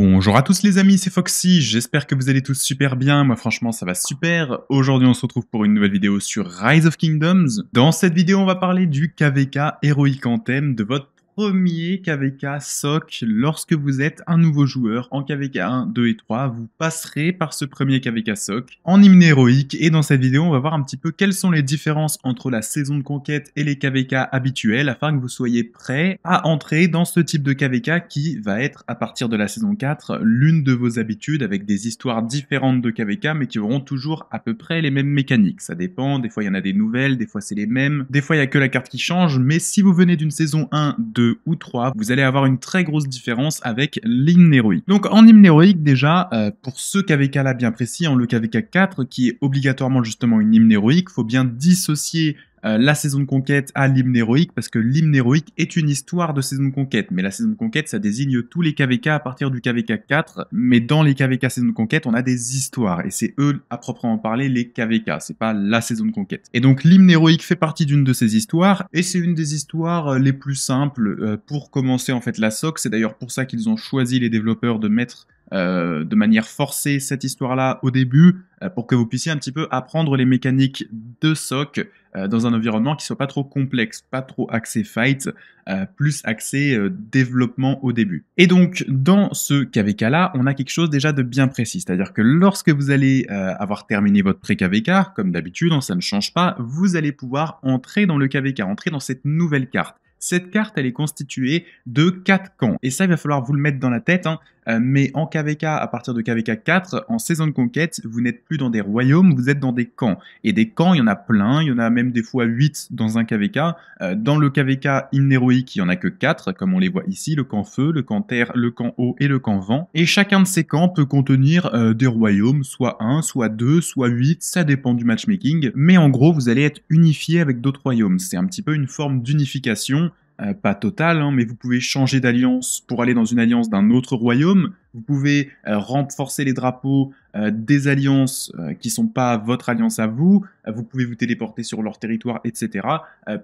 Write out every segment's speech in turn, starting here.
Bonjour à tous les amis, c'est Foxy, j'espère que vous allez tous super bien, moi franchement ça va super. Aujourd'hui on se retrouve pour une nouvelle vidéo sur Rise of Kingdoms. Dans cette vidéo on va parler du KVK Heroic Anthem, de votre premier KVK SOC. Lorsque vous êtes un nouveau joueur en KVK 1, 2 et 3, vous passerez par ce premier KVK SOC en hymne héroïque. Et dans cette vidéo, on va voir un petit peu quelles sont les différences entre la saison de conquête et les KVK habituels afin que vous soyez prêts à entrer dans ce type de KVK qui va être, à partir de la saison 4, l'une de vos habitudes avec des histoires différentes de KVK mais qui auront toujours à peu près les mêmes mécaniques. Ça dépend, des fois il y en a des nouvelles, des fois c'est les mêmes, des fois il y a que la carte qui change, mais si vous venez d'une saison 1, 2 ou 3, vous allez avoir une très grosse différence avec l'hymne héroïque. Donc en hymne héroïque déjà, pour ce KVK là bien précis, en le KVK 4 qui est obligatoirement justement une hymne héroïque, faut bien dissocier la saison de conquête à l'hymne héroïque, parce que l'hymne héroïque est une histoire de saison de conquête, mais la saison de conquête ça désigne tous les KVK à partir du KVK 4, mais dans les KVK saison de conquête on a des histoires, et c'est eux à proprement parler les KVK, c'est pas la saison de conquête. Et donc l'hymne héroïque fait partie d'une de ces histoires, et c'est une des histoires les plus simples pour commencer en fait la SOC, c'est d'ailleurs pour ça qu'ils ont choisi les développeurs de mettre de manière forcée cette histoire-là au début, pour que vous puissiez un petit peu apprendre les mécaniques de SOC dans un environnement qui soit pas trop complexe, pas trop axé fight, plus axé développement au début. Et donc dans ce KVK-là, on a quelque chose déjà de bien précis, c'est-à-dire que lorsque vous allez avoir terminé votre pré-KVK, comme d'habitude, ça ne change pas, vous allez pouvoir entrer dans le KVK, entrer dans cette nouvelle carte. Cette carte, elle est constituée de 4 camps. Et ça, il va falloir vous le mettre dans la tête, mais en KVK, à partir de KVK 4, en saison de conquête, vous n'êtes plus dans des royaumes, vous êtes dans des camps. Et des camps, il y en a plein, il y en a même des fois 8 dans un KVK. Dans le KVK hymne héroïque, il n'y en a que 4, comme on les voit ici, le camp feu, le camp terre, le camp eau et le camp vent. Et chacun de ces camps peut contenir des royaumes, soit 1, soit 2, soit 8, ça dépend du matchmaking. Mais en gros, vous allez être unifié avec d'autres royaumes. C'est un petit peu une forme d'unification. Pas totale, mais vous pouvez changer d'alliance pour aller dans une alliance d'un autre royaume. Vous pouvez renforcer les drapeaux des alliances qui sont pas votre alliance à vous. Vous pouvez vous téléporter sur leur territoire, etc.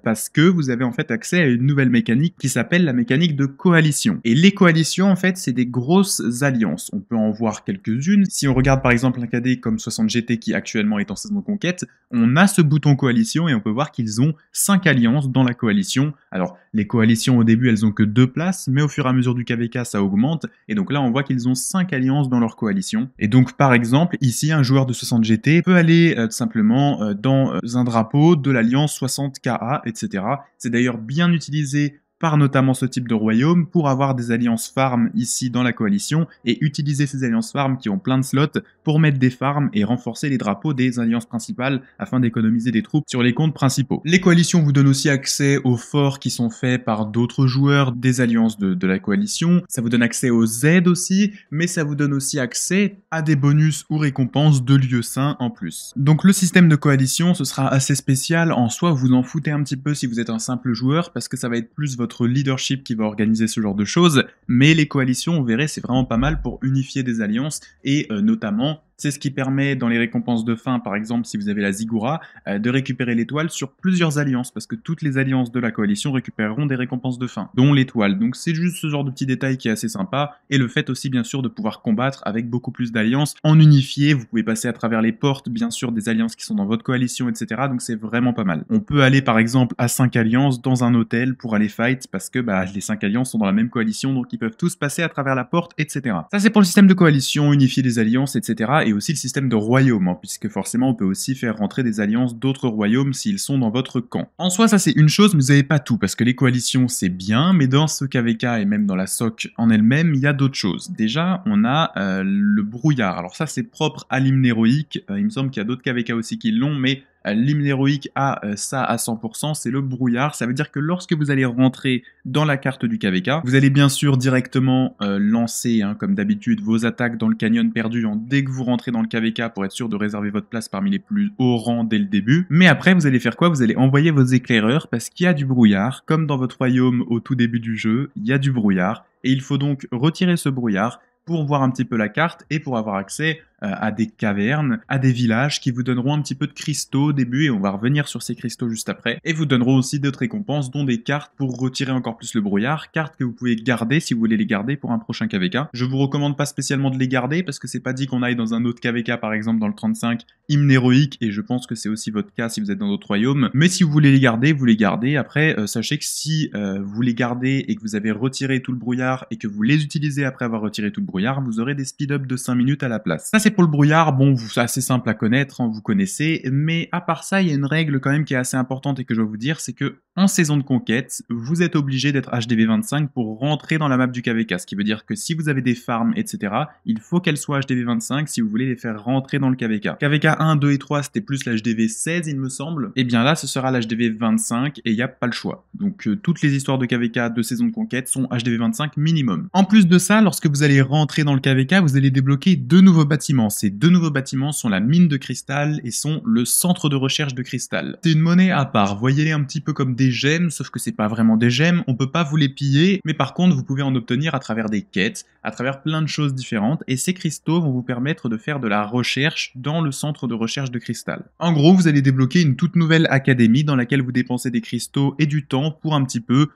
Parce que vous avez en fait accès à une nouvelle mécanique qui s'appelle la mécanique de coalition. Et les coalitions, en fait, c'est des grosses alliances. On peut en voir quelques-unes. Si on regarde par exemple un KD comme 60GT qui actuellement est en saison de conquête, on a ce bouton coalition et on peut voir qu'ils ont 5 alliances dans la coalition. Alors, les coalitions au début, elles ont que 2 places, mais au fur et à mesure du KVK, ça augmente. Et donc là, on voit qu'ils ont 5 alliances dans leur coalition. Et donc, par exemple, ici, un joueur de 60GT peut aller tout simplement dans un drapeau de l'alliance 60KA, etc. C'est d'ailleurs bien utilisé par notamment ce type de royaume pour avoir des alliances farm ici dans la coalition et utiliser ces alliances farm qui ont plein de slots pour mettre des farms et renforcer les drapeaux des alliances principales afin d'économiser des troupes sur les comptes principaux. Les coalitions vous donnent aussi accès aux forts qui sont faits par d'autres joueurs des alliances de la coalition, ça vous donne accès aux aides aussi, mais ça vous donne aussi accès à des bonus ou récompenses de lieux saints en plus. Donc le système de coalition, ce sera assez spécial, en soi vous en foutez un petit peu si vous êtes un simple joueur parce que ça va être plus votre leadership qui va organiser ce genre de choses, mais les coalitions, vous verrez, c'est vraiment pas mal pour unifier des alliances et notamment c'est ce qui permet dans les récompenses de fin, par exemple si vous avez la Ziggoura, de récupérer l'étoile sur plusieurs alliances, parce que toutes les alliances de la coalition récupéreront des récompenses de fin, dont l'étoile. Donc c'est juste ce genre de petit détail qui est assez sympa, et le fait aussi bien sûr de pouvoir combattre avec beaucoup plus d'alliances en unifié, vous pouvez passer à travers les portes bien sûr des alliances qui sont dans votre coalition, etc. Donc c'est vraiment pas mal. On peut aller par exemple à 5 alliances dans un hôtel pour aller fight, parce que les 5 alliances sont dans la même coalition, donc ils peuvent tous passer à travers la porte, etc. Ça c'est pour le système de coalition, unifier des alliances, etc. Et aussi le système de royaume, puisque forcément on peut aussi faire rentrer des alliances d'autres royaumes s'ils sont dans votre camp. En soi ça c'est une chose, mais vous n'avez pas tout, parce que les coalitions c'est bien, mais dans ce KVK et même dans la SOC en elle-même, il y a d'autres choses. Déjà on a le brouillard, alors ça c'est propre à l'hymne héroïque, il me semble qu'il y a d'autres KVK aussi qui l'ont, mais l'hymne héroïque a ça à 100%, c'est le brouillard. Ça veut dire que lorsque vous allez rentrer dans la carte du KVK, vous allez bien sûr directement lancer, comme d'habitude, vos attaques dans le canyon perdu dès que vous rentrez dans le KVK pour être sûr de réserver votre place parmi les plus hauts rangs dès le début. Mais après, vous allez faire quoi? Vous allez envoyer vos éclaireurs parce qu'il y a du brouillard. Comme dans votre royaume au tout début du jeu, il y a du brouillard. Et il faut donc retirer ce brouillard pour voir un petit peu la carte et pour avoir accès à des cavernes, à des villages qui vous donneront un petit peu de cristaux au début et on va revenir sur ces cristaux juste après. Et vous donneront aussi d'autres récompenses dont des cartes pour retirer encore plus le brouillard, cartes que vous pouvez garder si vous voulez les garder pour un prochain KVK. Je vous recommande pas spécialement de les garder parce que c'est pas dit qu'on aille dans un autre KVK par exemple dans le 35, hymne héroïque, et je pense que c'est aussi votre cas si vous êtes dans d'autres royaumes. Mais si vous voulez les garder, vous les gardez. Après, sachez que si vous les gardez et que vous avez retiré tout le brouillard et que vous les utilisez après avoir retiré tout le brouillard, vous aurez des speed-up de 5 minutes à la place. Ça c'est pour le brouillard, bon, c'est assez simple à connaître, hein, vous connaissez, mais à part ça, il y a une règle quand même qui est assez importante et que je vais vous dire, c'est que en saison de conquête, vous êtes obligé d'être HDV 25 pour rentrer dans la map du KVK, ce qui veut dire que si vous avez des farms, etc., il faut qu'elles soient HDV 25 si vous voulez les faire rentrer dans le KVK. KVK 1, 2 et 3, c'était plus l'HDV 16, il me semble, et bien là, ce sera l'HDV 25 et il n'y a pas le choix. Donc toutes les histoires de KVK de saison de conquête sont HDV 25 minimum. En plus de ça, lorsque vous allez rentrer dans le KVK, vous allez débloquer 2 nouveaux bâtiments. Ces 2 nouveaux bâtiments sont la mine de cristal et sont le centre de recherche de cristal. C'est une monnaie à part, voyez-les un petit peu comme des gemmes, sauf que c'est pas vraiment des gemmes, on peut pas vous les piller, mais par contre vous pouvez en obtenir à travers des quêtes, à travers plein de choses différentes, et ces cristaux vont vous permettre de faire de la recherche dans le centre de recherche de cristal. En gros, vous allez débloquer une toute nouvelle académie dans laquelle vous dépensez des cristaux et du temps pour un petit peu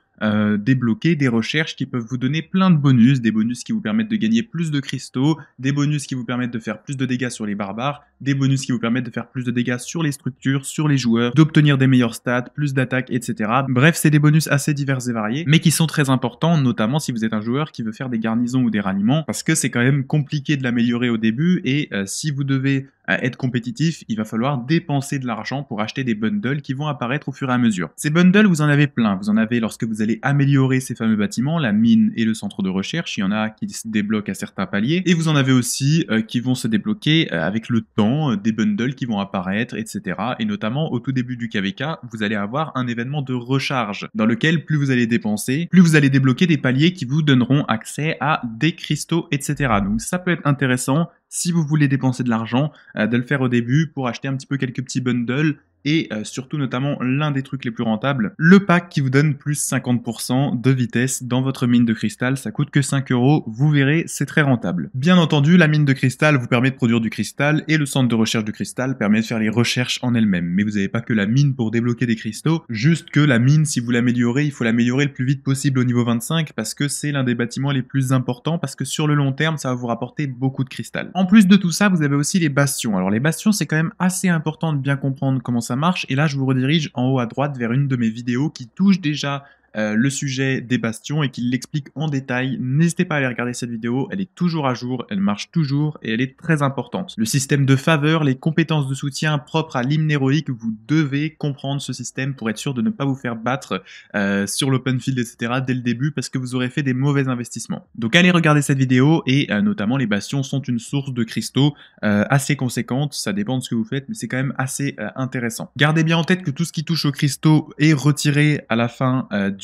débloquer des recherches qui peuvent vous donner plein de bonus, des bonus qui vous permettent de gagner plus de cristaux, des bonus qui vous permettent de faire plus de dégâts sur les barbares, des bonus qui vous permettent de faire plus de dégâts sur les structures, sur les joueurs, d'obtenir des meilleurs stats, plus d'attaques, etc. Bref, c'est des bonus assez divers et variés, mais qui sont très importants, notamment si vous êtes un joueur qui veut faire des garnisons ou des ralliements, parce que c'est quand même compliqué de l'améliorer au début, et si vous devez être compétitif, il va falloir dépenser de l'argent pour acheter des bundles qui vont apparaître au fur et à mesure. Ces bundles, vous en avez plein. Vous en avez lorsque vous allez améliorer ces fameux bâtiments, la mine et le centre de recherche. Il y en a qui se débloquent à certains paliers. Et vous en avez aussi qui vont se débloquer avec le temps, des bundles qui vont apparaître, etc. Et notamment, au tout début du KVK, vous allez avoir un événement de recharge dans lequel plus vous allez dépenser, plus vous allez débloquer des paliers qui vous donneront accès à des cristaux, etc. Donc ça peut être intéressant si vous voulez dépenser de l'argent, de le faire au début pour acheter un petit peu quelques petits bundles et surtout notamment l'un des trucs les plus rentables, le pack qui vous donne plus 50% de vitesse dans votre mine de cristal, ça coûte que 5 €, vous verrez, c'est très rentable. Bien entendu, la mine de cristal vous permet de produire du cristal et le centre de recherche de cristal permet de faire les recherches en elle-même, mais vous n'avez pas que la mine pour débloquer des cristaux, juste que la mine, si vous l'améliorez, il faut l'améliorer le plus vite possible au niveau 25 parce que c'est l'un des bâtiments les plus importants, parce que sur le long terme, ça va vous rapporter beaucoup de cristal. En plus de tout ça, vous avez aussi les bastions. Alors les bastions, c'est quand même assez important de bien comprendre comment ça marche, et là je vous redirige en haut à droite vers une de mes vidéos qui touche déjà le sujet des bastions et qui l'explique en détail. N'hésitez pas à aller regarder cette vidéo, elle est toujours à jour, elle marche toujours et elle est très importante. Le système de faveur, les compétences de soutien propres à l'hymne héroïque, vous devez comprendre ce système pour être sûr de ne pas vous faire battre sur l'open field, etc. dès le début parce que vous aurez fait des mauvais investissements. Donc allez regarder cette vidéo, et notamment les bastions sont une source de cristaux assez conséquente, ça dépend de ce que vous faites, mais c'est quand même assez intéressant. Gardez bien en tête que tout ce qui touche aux cristaux est retiré à la fin du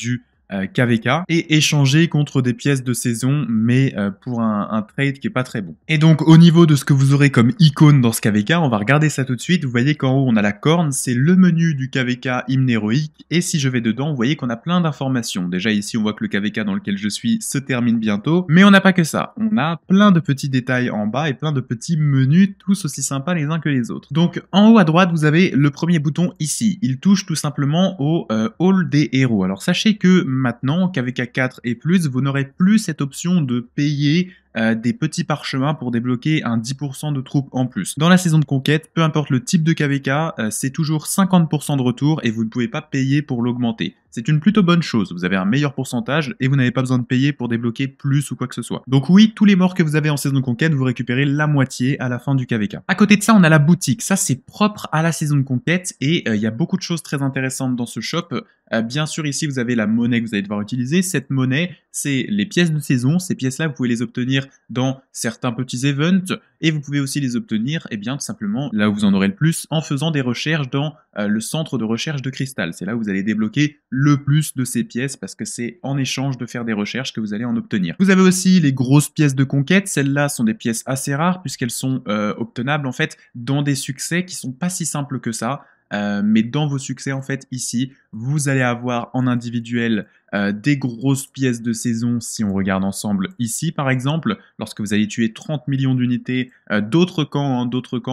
KVK et échanger contre des pièces de saison, mais pour un trade qui est pas très bon. Et donc au niveau de ce que vous aurez comme icône dans ce KVK, on va regarder ça tout de suite. Vous voyez qu'en haut on a la corne, c'est le menu du KVK hymne héroïque, et si je vais dedans, vous voyez qu'on a plein d'informations. Déjà ici on voit que le KVK dans lequel je suis se termine bientôt, mais on n'a pas que ça. On a plein de petits détails en bas et plein de petits menus, tous aussi sympas les uns que les autres. Donc en haut à droite vous avez le premier bouton ici, il touche tout simplement au hall des héros. Alors sachez que maintenant, KVK 4 et plus, vous n'aurez plus cette option de payer des petits parchemins pour débloquer un 10% de troupes en plus. Dans la saison de conquête, peu importe le type de KVK, c'est toujours 50% de retour et vous ne pouvez pas payer pour l'augmenter. C'est une plutôt bonne chose, vous avez un meilleur pourcentage et vous n'avez pas besoin de payer pour débloquer plus ou quoi que ce soit. Donc oui, tous les morts que vous avez en saison de conquête, vous récupérez la moitié à la fin du KVK. À côté de ça, on a la boutique. Ça, c'est propre à la saison de conquête et il y a beaucoup de choses très intéressantes dans ce shop. Bien sûr, ici, vous avez la monnaie que vous allez devoir utiliser. Cette monnaie, c'est les pièces de saison. Ces pièces-là, vous pouvez les obtenir dans certains petits events et vous pouvez aussi les obtenir, eh bien, tout simplement, là où vous en aurez le plus, en faisant des recherches dans le centre de recherche de cristal. C'est là où vous allez débloquer le plus de ces pièces parce que c'est en échange de faire des recherches que vous allez en obtenir. Vous avez aussi les grosses pièces de conquête. Celles-là sont des pièces assez rares puisqu'elles sont obtenables en fait dans des succès qui sont pas si simples que ça. Mais dans vos succès, en fait, ici, vous allez avoir en individuel des grosses pièces de saison si on regarde ensemble ici par exemple, lorsque vous allez tuer 30 millions d'unités, d'autres camps,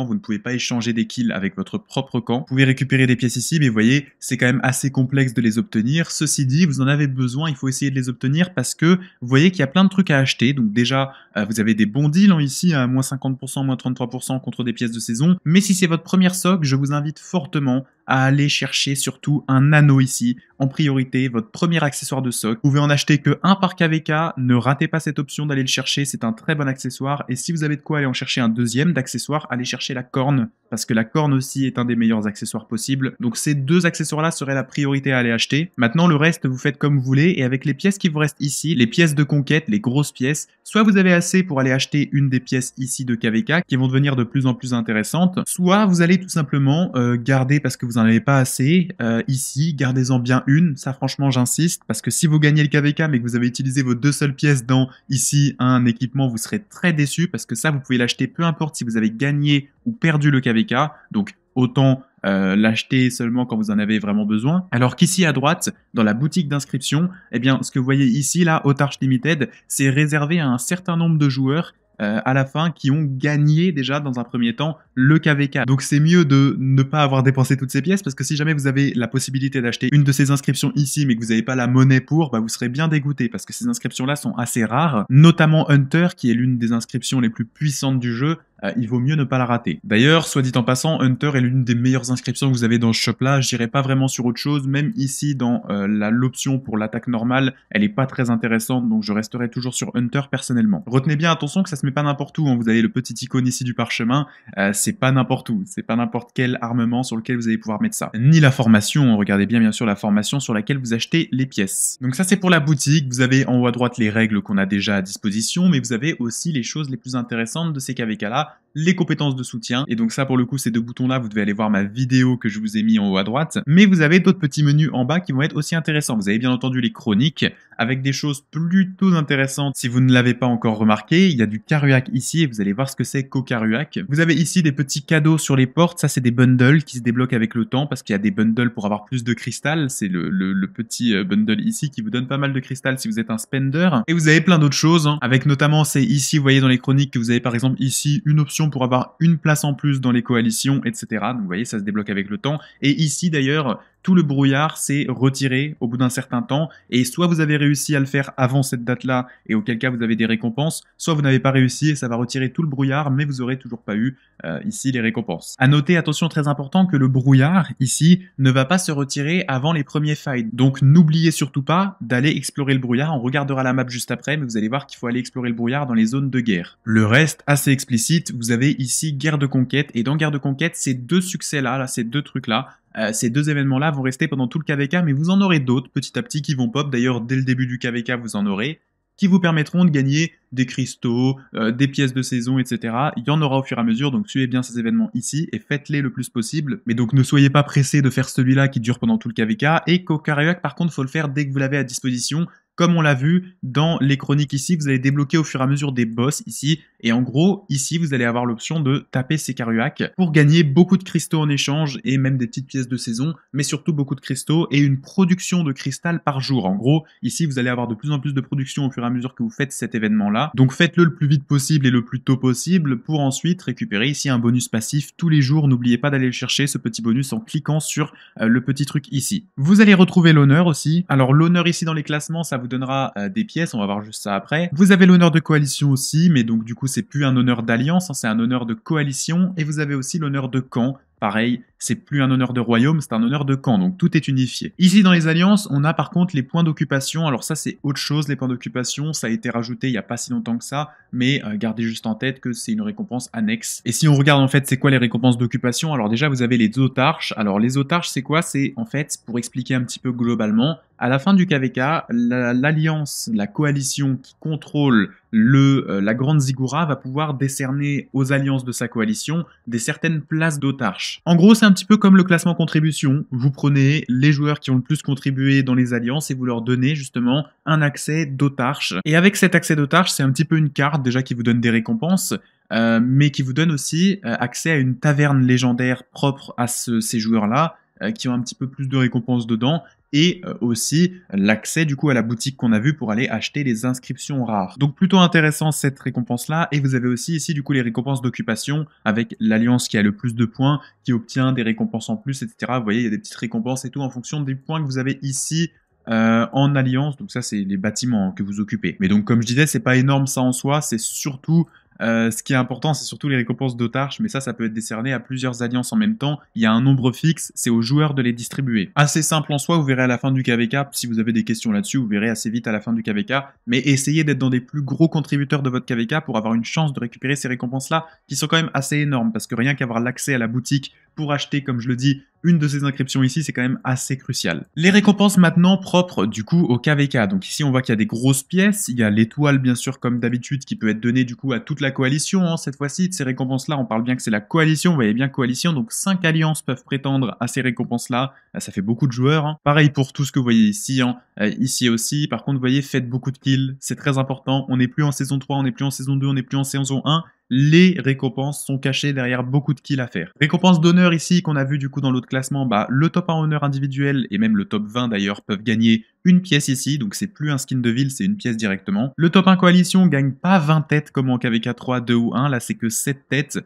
vous ne pouvez pas échanger des kills avec votre propre camp. Vous pouvez récupérer des pièces ici, mais vous voyez, c'est quand même assez complexe de les obtenir. Ceci dit, vous en avez besoin, il faut essayer de les obtenir parce que vous voyez qu'il y a plein de trucs à acheter. Donc déjà, vous avez des bons deals ici à moins 50%, moins 33% contre des pièces de saison. Mais si c'est votre première SOC, je vous invite fortement à aller chercher surtout un anneau ici, en priorité, votre premier accessoire de SOC. Vous pouvez en acheter que un par KVK, ne ratez pas cette option d'aller le chercher, c'est un très bon accessoire. Et si vous avez de quoi aller en chercher un deuxième d'accessoire, allez chercher la corne, parce que la corne aussi est un des meilleurs accessoires possibles. Donc ces deux accessoires-là seraient la priorité à aller acheter. Maintenant, le reste, vous faites comme vous voulez, et avec les pièces qui vous restent ici, les pièces de conquête, les grosses pièces, soit vous avez assez pour aller acheter une des pièces ici de KVK, qui vont devenir de plus en plus intéressantes, soit vous allez tout simplement garder, parce que vous n'en avez pas assez, ici, gardez-en bien une, ça franchement j'insiste, parce que si vous gagnez le KVK mais que vous avez utilisé vos deux seules pièces dans, ici, un équipement, vous serez très déçu, parce que ça, vous pouvez l'acheter peu importe si vous avez gagné ou perdu le KVK, donc autant l'acheter seulement quand vous en avez vraiment besoin. Alors qu'ici à droite, dans la boutique d'inscription, eh bien, ce que vous voyez ici, là, Autarch Limited, c'est réservé à un certain nombre de joueurs à la fin qui ont gagné déjà dans un premier temps le KVK. Donc c'est mieux de ne pas avoir dépensé toutes ces pièces parce que si jamais vous avez la possibilité d'acheter une de ces inscriptions ici mais que vous n'avez pas la monnaie pour, bah vous serez bien dégoûté parce que ces inscriptions-là sont assez rares, notamment Hunter qui est l'une des inscriptions les plus puissantes du jeu. Il vaut mieux ne pas la rater. D'ailleurs, soit dit en passant, Hunter est l'une des meilleures inscriptions que vous avez dans ce shop-là. Je dirais pas vraiment sur autre chose, même ici dans l'option pour l'attaque normale, elle est pas très intéressante, donc je resterai toujours sur Hunter personnellement. Retenez bien attention que ça se met pas n'importe où, hein. Vous avez le petit icône ici du parchemin, c'est pas n'importe où, c'est pas n'importe quel armement sur lequel vous allez pouvoir mettre ça. Ni la formation, regardez bien sûr la formation sur laquelle vous achetez les pièces. Donc ça c'est pour la boutique, vous avez en haut à droite les règles qu'on a déjà à disposition, mais vous avez aussi les choses les plus intéressantes de ces KVK-là, les compétences de soutien. Et donc ça, pour le coup, ces deux boutons-là, vous devez aller voir ma vidéo que je vous ai mis en haut à droite. Mais vous avez d'autres petits menus en bas qui vont être aussi intéressants. Vous avez bien entendu les chroniques avec des choses plutôt intéressantes. Si vous ne l'avez pas encore remarqué, il y a du Karuak ici et vous allez voir ce que c'est qu'au Karuak. Vous avez ici des petits cadeaux sur les portes. Ça, c'est des bundles qui se débloquent avec le temps parce qu'il y a des bundles pour avoir plus de cristal. C'est le petit bundle ici qui vous donne pas mal de cristal si vous êtes un spender. Et vous avez plein d'autres choses, hein, avec notamment, c'est ici, vous voyez dans les chroniques que vous avez par exemple ici une option pour avoir une place en plus dans les coalitions, etc. Donc vous voyez, ça se débloque avec le temps. Et ici d'ailleurs, tout le brouillard s'est retiré au bout d'un certain temps, et soit vous avez réussi à le faire avant cette date-là, et auquel cas vous avez des récompenses, soit vous n'avez pas réussi et ça va retirer tout le brouillard, mais vous aurez toujours pas eu ici les récompenses. À noter, attention très important, que le brouillard ici ne va pas se retirer avant les premiers fights. Donc n'oubliez surtout pas d'aller explorer le brouillard, on regardera la map juste après, mais vous allez voir qu'il faut aller explorer le brouillard dans les zones de guerre. Le reste, assez explicite, vous avez ici guerre de conquête, et dans guerre de conquête, ces deux succès-là, ces deux trucs-là, ces deux événements-là vont rester pendant tout le KVK, mais vous en aurez d'autres petit à petit qui vont pop. D'ailleurs, dès le début du KVK, vous en aurez, qui vous permettront de gagner des cristaux, des pièces de saison, etc. Il y en aura au fur et à mesure, donc suivez bien ces événements ici et faites-les le plus possible. Mais donc ne soyez pas pressés de faire celui-là qui dure pendant tout le KVK, et qu'au Karuak, par contre, il faut le faire dès que vous l'avez à disposition. Comme on l'a vu dans les chroniques ici, vous allez débloquer au fur et à mesure des boss ici. Et en gros, ici, vous allez avoir l'option de taper ces Karuak pour gagner beaucoup de cristaux en échange et même des petites pièces de saison, mais surtout beaucoup de cristaux et une production de cristal par jour. En gros, ici, vous allez avoir de plus en plus de production au fur et à mesure que vous faites cet événement-là. Donc faites-le le plus vite possible et le plus tôt possible pour ensuite récupérer ici un bonus passif tous les jours. N'oubliez pas d'aller le chercher, ce petit bonus, en cliquant sur le petit truc ici. Vous allez retrouver l'honneur aussi. Alors l'honneur ici dans les classements, ça vous donnera des pièces, on va voir juste ça après. Vous avez l'honneur de coalition aussi, mais donc du coup c'est plus un honneur d'alliance, hein, c'est un honneur de coalition, et vous avez aussi l'honneur de camp. Pareil, c'est plus un honneur de royaume, c'est un honneur de camp, donc tout est unifié. Ici dans les alliances, on a par contre les points d'occupation. Alors ça c'est autre chose, les points d'occupation, ça a été rajouté il n'y a pas si longtemps que ça, mais gardez juste en tête que c'est une récompense annexe. Et si on regarde en fait c'est quoi les récompenses d'occupation, alors déjà vous avez les autarches. Alors les autarches c'est quoi? C'est en fait, pour expliquer un petit peu globalement, à la fin du KVK, l'alliance, la coalition qui contrôle la Grande Ziggoura va pouvoir décerner aux alliances de sa coalition des certaines places d'autarches. En gros, c'est un petit peu comme le classement contribution. Vous prenez les joueurs qui ont le plus contribué dans les alliances et vous leur donnez justement un accès d'autarche. Et avec cet accès d'autarche, c'est un petit peu une carte déjà qui vous donne des récompenses, mais qui vous donne aussi accès à une taverne légendaire propre à ces joueurs-là, qui ont un petit peu plus de récompenses dedans. et aussi l'accès du coup à la boutique qu'on a vue pour aller acheter les inscriptions rares. Donc plutôt intéressant cette récompense-là, et vous avez aussi ici du coup les récompenses d'occupation avec l'alliance qui a le plus de points, qui obtient des récompenses en plus, etc. Vous voyez, il y a des petites récompenses et tout en fonction des points que vous avez ici en alliance. Donc ça, c'est les bâtiments que vous occupez. Mais donc comme je disais, c'est pas énorme ça en soi, c'est surtout ce qui est important, c'est surtout les récompenses d'Autarche, mais ça peut être décerné à plusieurs alliances en même temps. Il y a un nombre fixe, c'est aux joueurs de les distribuer. Assez simple en soi, vous verrez à la fin du KVK, si vous avez des questions là-dessus, vous verrez assez vite à la fin du KVK, mais essayez d'être dans des plus gros contributeurs de votre KVK pour avoir une chance de récupérer ces récompenses-là, qui sont quand même assez énormes, parce que rien qu'avoir l'accès à la boutique pour acheter, comme je le dis, une de ces inscriptions ici, c'est quand même assez crucial. Les récompenses maintenant propres du coup au KVK. Donc ici on voit qu'il y a des grosses pièces, il y a l'étoile bien sûr comme d'habitude qui peut être donnée du coup à toute la coalition. Hein. Cette fois-ci de ces récompenses là on parle bien que c'est la coalition, vous voyez bien coalition, donc 5 alliances peuvent prétendre à ces récompenses là, ça fait beaucoup de joueurs. Hein. Pareil pour tout ce que vous voyez ici, hein. Ici aussi, par contre vous voyez faites beaucoup de kills, c'est très important, on n'est plus en saison 3, on n'est plus en saison 2, on n'est plus en saison 1. Les récompenses sont cachées derrière beaucoup de kills à faire. Récompense d'honneur ici qu'on a vu du coup dans l'autre classement, le top 1 honneur individuel et même le top 20 d'ailleurs peuvent gagner une pièce ici, donc c'est plus un skin de ville, c'est une pièce directement. Le top 1 coalition gagne pas 20 têtes comme en KVK 3, 2 ou 1, là c'est que 7 têtes.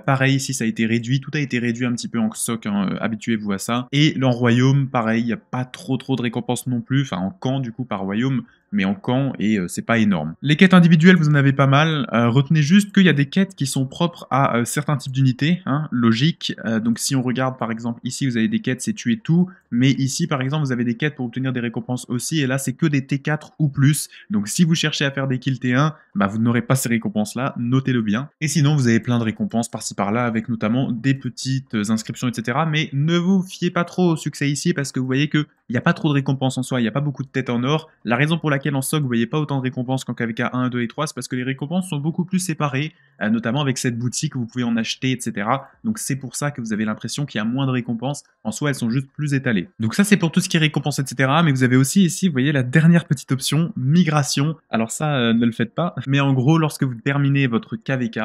Pareil ici ça a été réduit, tout a été réduit un petit peu en soc, hein, habituez-vous à ça. Et en royaume, pareil, il n'y a pas trop de récompenses non plus, enfin en camp du coup par royaume, mais en camp et c'est pas énorme. Les quêtes individuelles, vous en avez pas mal, retenez juste qu'il y a des quêtes qui sont propres à certains types d'unités, hein, logique. Donc si on regarde par exemple ici, vous avez des quêtes, c'est tuer tout, mais ici par exemple vous avez des quêtes pour obtenir des récompenses aussi, et là c'est que des T4 ou plus. Donc si vous cherchez à faire des kills T1, vous n'aurez pas ces récompenses là, notez-le bien. Et sinon vous avez plein de récompenses par-ci par-là avec notamment des petites inscriptions, etc. Mais ne vous fiez pas trop au succès ici parce que vous voyez qu'il n'y a pas trop de récompenses en soi, il n'y a pas beaucoup de têtes en or. La raison pour laquelle en SOC vous voyez pas autant de récompenses qu'en KVK 1, 2 et 3, c'est parce que les récompenses sont beaucoup plus séparées, notamment avec cette boutique où vous pouvez en acheter, etc. Donc c'est pour ça que vous avez l'impression qu'il y a moins de récompenses. En soi, elles sont juste plus étalées. Donc ça c'est pour tout ce qui est récompense, etc. Mais vous avez aussi ici, vous voyez la dernière petite option, migration. Alors ça, ne le faites pas. Mais en gros, lorsque vous terminez votre KVK,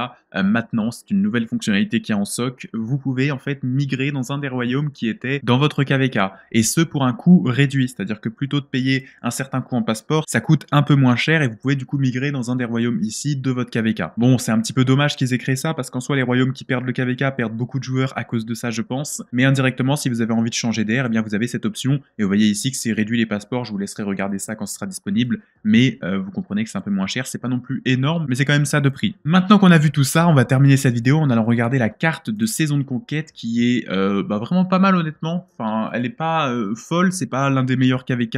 maintenant, c'est une nouvelle fonctionnalité qui est en SOC, vous pouvez en fait migrer dans un des royaumes qui était dans votre KVK. Et ce pour un coût réduit, c'est-à-dire que plutôt de payer un certain coût en passeport, ça coûte un peu moins cher et vous pouvez du coup migrer dans un des royaumes ici de votre KVK. Bon, c'est un petit peu dommage qu'ils aient créé ça parce qu'en soi, les royaumes qui perdent le KVK perdent beaucoup de joueurs à cause de ça, je pense. Mais indirectement, si vous avez envie de changer d'air, eh bien vous avez cette option. Et vous voyez ici que c'est réduit les passeports, je vous laisserai regarder ça quand ce sera disponible. Mais vous comprenez que c'est un peu moins cher, c'est pas non plus énorme, mais c'est quand même ça de prix. Maintenant qu'on a vu tout ça, on va terminer cette vidéo en allant regarder la carte de saison de conquête qui est vraiment pas mal honnêtement. Enfin, elle est pas folle, c'est pas l'un des meilleurs KVK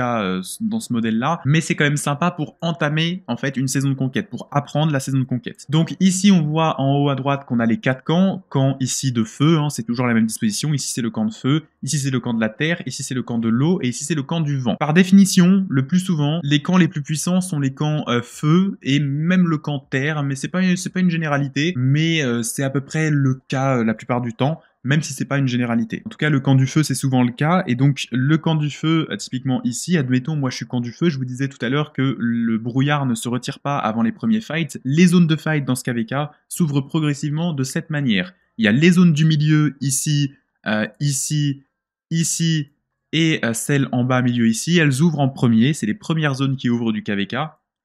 dans ce modèle-là, mais c'est quand même sympa pour entamer en fait une saison de conquête, pour apprendre la saison de conquête. Donc ici on voit en haut à droite qu'on a les 4 camps, camp ici de feu, hein, c'est toujours la même disposition, ici c'est le camp de feu, ici c'est le camp de la terre, ici c'est le camp de l'eau et ici c'est le camp du vent. Par définition, le plus souvent, les camps les plus puissants sont les camps feu et même le camp terre, mais c'est pas une généralité, mais c'est à peu près le cas la plupart du temps, même si c'est pas une généralité. En tout cas, le camp du feu, c'est souvent le cas, et donc le camp du feu, typiquement ici, admettons, moi je suis camp du feu, je vous disais tout à l'heure que le brouillard ne se retire pas avant les premiers fights. Les zones de fight dans ce KVK s'ouvrent progressivement de cette manière. Il y a les zones du milieu, ici, ici, ici, et celles en bas milieu ici, elles ouvrent en premier, c'est les premières zones qui ouvrent du KVK,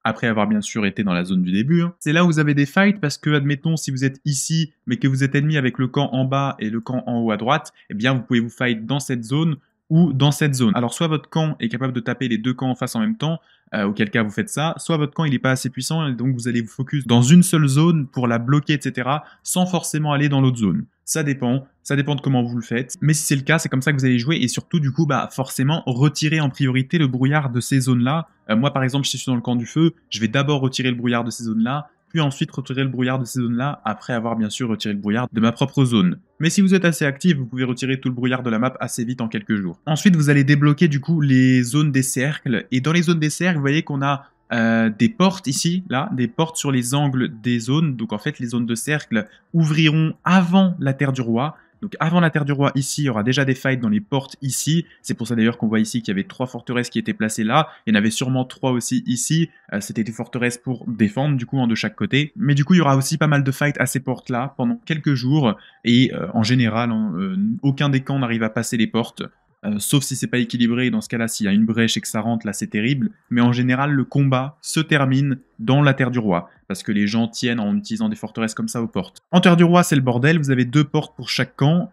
après avoir bien sûr été dans la zone du début. Hein. C'est là où vous avez des fights parce que, admettons, si vous êtes ici, mais que vous êtes ennemi avec le camp en bas et le camp en haut à droite, eh bien vous pouvez vous fight dans cette zone ou dans cette zone. Alors soit votre camp est capable de taper les deux camps en face en même temps, auquel cas vous faites ça, soit votre camp il n'est pas assez puissant et donc vous allez vous focus dans une seule zone pour la bloquer, etc., sans forcément aller dans l'autre zone. Ça dépend de comment vous le faites, mais si c'est le cas, c'est comme ça que vous allez jouer, et surtout du coup, forcément, retirer en priorité le brouillard de ces zones-là. Moi par exemple, si je suis dans le camp du feu, je vais d'abord retirer le brouillard de ces zones-là, puis ensuite retirer le brouillard de ces zones-là, après avoir bien sûr retiré le brouillard de ma propre zone. Mais si vous êtes assez actif, vous pouvez retirer tout le brouillard de la map assez vite en quelques jours. Ensuite, vous allez débloquer du coup les zones des cercles, et dans les zones des cercles, vous voyez qu'on a des portes ici, là, des portes sur les angles des zones. Donc en fait, les zones de cercle ouvriront avant la Terre du Roi. Donc avant la Terre du Roi, ici, il y aura déjà des fights dans les portes ici. C'est pour ça d'ailleurs qu'on voit ici qu'il y avait 3 forteresses qui étaient placées là. Il y en avait sûrement 3 aussi ici. C'était des forteresses pour défendre, du coup, de chaque côté. Mais du coup, il y aura aussi pas mal de fights à ces portes-là pendant quelques jours. Et en général, aucun des camps n'arrive à passer les portes. sauf si c'est pas équilibré, dans ce cas-là, s'il y a une brèche et que ça rentre, là c'est terrible, mais en général, le combat se termine dans la Terre du Roi, parce que les gens tiennent en utilisant des forteresses comme ça aux portes. En Terre du Roi, c'est le bordel, vous avez 2 portes pour chaque camp,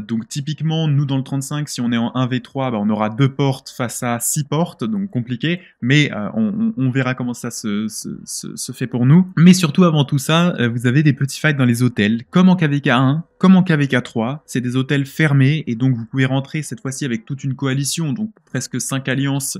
donc typiquement, nous dans le 35, si on est en 1v3, bah, on aura 2 portes face à 6 portes, donc compliqué, mais on verra comment ça se fait pour nous. Mais surtout, avant tout ça, vous avez des petits fights dans les hôtels, comme en KVK 1, comme en KVK 3, c'est des hôtels fermés, et donc vous pouvez rentrer cette fois-ci avec toute une coalition, donc presque 5 alliances,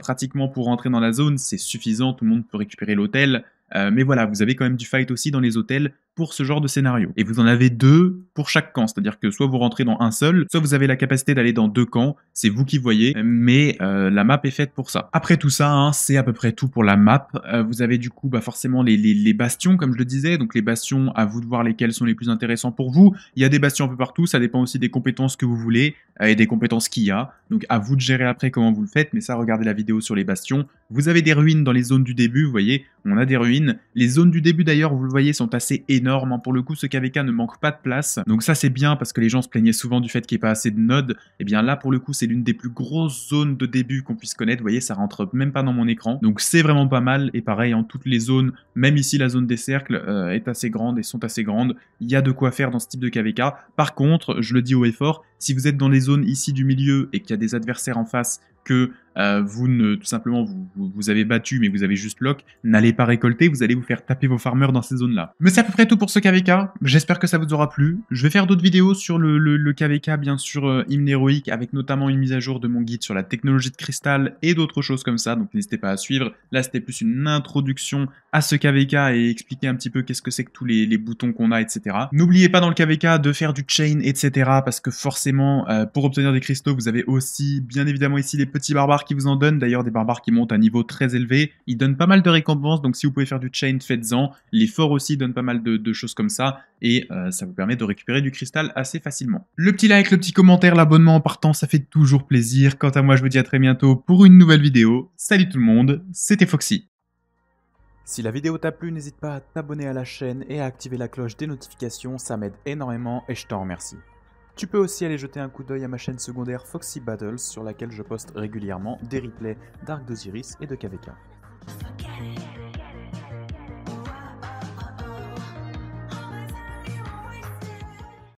pratiquement pour rentrer dans la zone, c'est suffisant, tout le monde peut récupérer l'hôtel, mais voilà, vous avez quand même du fight aussi dans les hôtels pour ce genre de scénario. Et vous en avez 2 pour chaque camp, c'est-à-dire que soit vous rentrez dans un seul, soit vous avez la capacité d'aller dans 2 camps, c'est vous qui voyez, mais la map est faite pour ça. Après tout ça, hein, c'est à peu près tout pour la map. Vous avez du coup bah, forcément les bastions, comme je le disais, donc les bastions, à vous de voir lesquels sont les plus intéressants pour vous. Il y a des bastions un peu partout, ça dépend aussi des compétences que vous voulez, et des compétences qu'il y a, donc à vous de gérer après comment vous le faites, mais ça, regardez la vidéo sur les bastions. Vous avez des ruines dans les zones du début, vous voyez, on a des ruines. Les zones du début d'ailleurs, vous le voyez, sont assez énormes, hein. Pour le coup, ce KVK ne manque pas de place, donc ça c'est bien parce que les gens se plaignaient souvent du fait qu'il n'y ait pas assez de nodes. Et bien là, pour le coup, c'est l'une des plus grosses zones de début qu'on puisse connaître, vous voyez, ça rentre même pas dans mon écran, donc c'est vraiment pas mal. Et pareil, en toutes les zones, même ici la zone des cercles est assez grande et sont assez grandes, il y a de quoi faire dans ce type de KVK. Par contre, je le dis haut et fort, si vous êtes dans les zones ici du milieu et qu'il y a des adversaires en face que tout simplement vous avez battu mais vous avez juste lock, n'allez pas récolter, vous allez vous faire taper vos farmers dans ces zones là. Mais c'est à peu près tout pour ce KVK, j'espère que ça vous aura plu. Je vais faire d'autres vidéos sur le KVK bien sûr, hymne héroïque, avec notamment une mise à jour de mon guide sur la technologie de cristal et d'autres choses comme ça, donc n'hésitez pas à suivre. Là c'était plus une introduction à ce KVK et expliquer un petit peu qu'est-ce que c'est que tous les boutons qu'on a, etc. N'oubliez pas dans le KVK de faire du chain, etc. parce que forcément pour obtenir des cristaux vous avez aussi bien évidemment ici les petits barbares qui vous en donnent, d'ailleurs des barbares qui montent à un niveau très élevé, ils donnent pas mal de récompenses, donc si vous pouvez faire du chain, faites-en. Les forts aussi donnent pas mal de choses comme ça, et ça vous permet de récupérer du cristal assez facilement. Le petit like, le petit commentaire, l'abonnement en partant, ça fait toujours plaisir. Quant à moi, je vous dis à très bientôt pour une nouvelle vidéo. Salut tout le monde, c'était Foxy. Si la vidéo t'a plu, n'hésite pas à t'abonner à la chaîne et à activer la cloche des notifications, ça m'aide énormément et je t'en remercie. Tu peux aussi aller jeter un coup d'œil à ma chaîne secondaire Foxy Battles sur laquelle je poste régulièrement des replays d'Arc d'Osiris et de KVK.